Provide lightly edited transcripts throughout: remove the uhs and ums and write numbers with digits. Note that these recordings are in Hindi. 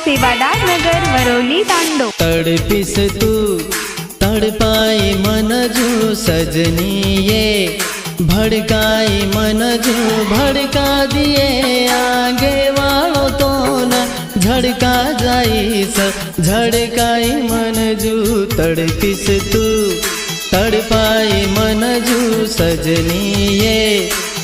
सेवादार नगर वरोली तांडो। तड़पिस तू तड़पाई मन जू सजनी ये भड़काई मन जू भड़का दिए आगे वालों तो न झड़का जाइस झड़काई मन जू तड़पिस तू तड़पाई मन जू सजनी ये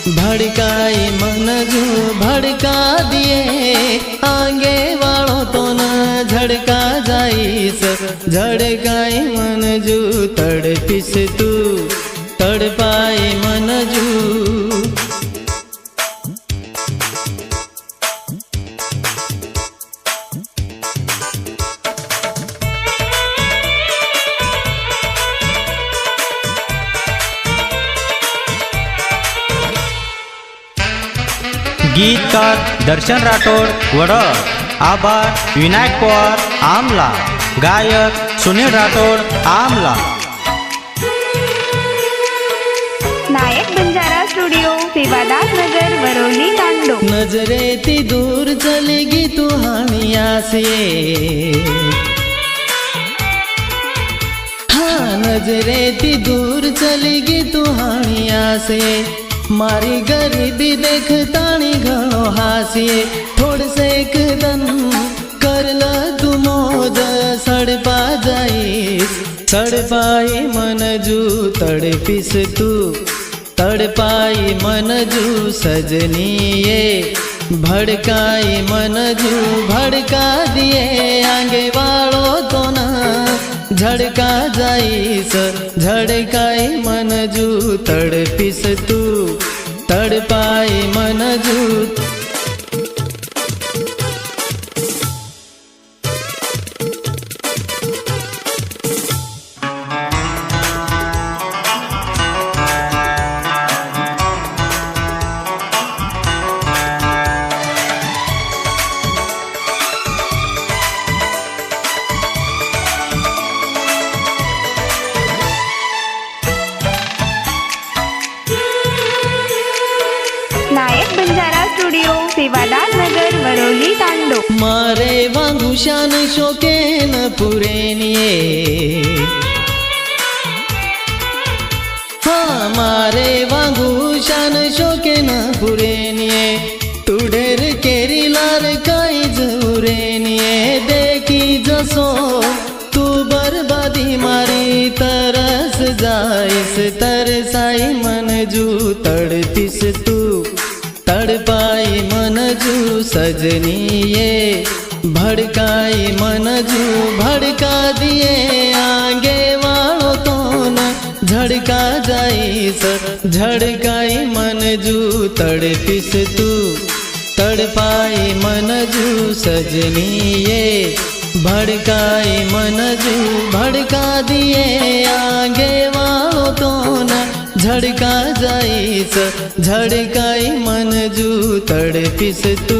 भड़काई मन जू भड़का दिए आगे वालों तो न झड़का जाइस झड़काई मन जू तड़पिस तू तड़पाई मन जू। गीतकार दर्शन राठोड वडर, आभार विनायक पवार आमला, गायक सुनील राठोड आमला। नायक बंजारा स्टूडियो सेवादार नगर वरोली तांडो। नजरे ती दूर चलेगी तू हानिया से, हाँ नजरे ती दूर चलेगी तू हानिया से मारी गरीबी देख ताणी घणो हासिए थोड़ से एक दन कर ल तू मौज सड़पा जाइस सड़पाई मन जू तड़पिस तू तड़पाई मन जू सजनी ये भड़काई मन जू भड़का दिए आगे वालों तो ना झड़का जाइस झड़काई मन जू तड़पिस तू तड़पाई मन जू। नायक बंजारा स्टूडियो सेवादार नगर वरोली तांडो। मारे वांगू शान शोके न पुरेनिये, हाँ मारे वांगू शान शोके न पुरेनिये तू ढेर केरी लार काई जुरेनिये देखी जसो तू बर्बादी मारी तरस जाइस तरसाई मन जू तड़पिस तू तड़पाई मन जू सजनी ये भड़काई मन जू भड़का दिए आगे वालों तो न झड़का जाइस झड़काई मन जू तड़पिस तू तड़पाई मन जू सजनी ये भड़काई मन जू भड़का दिए आगे वालों तो न झड़का जाइस झड़काई मन जू तड़पिस तू।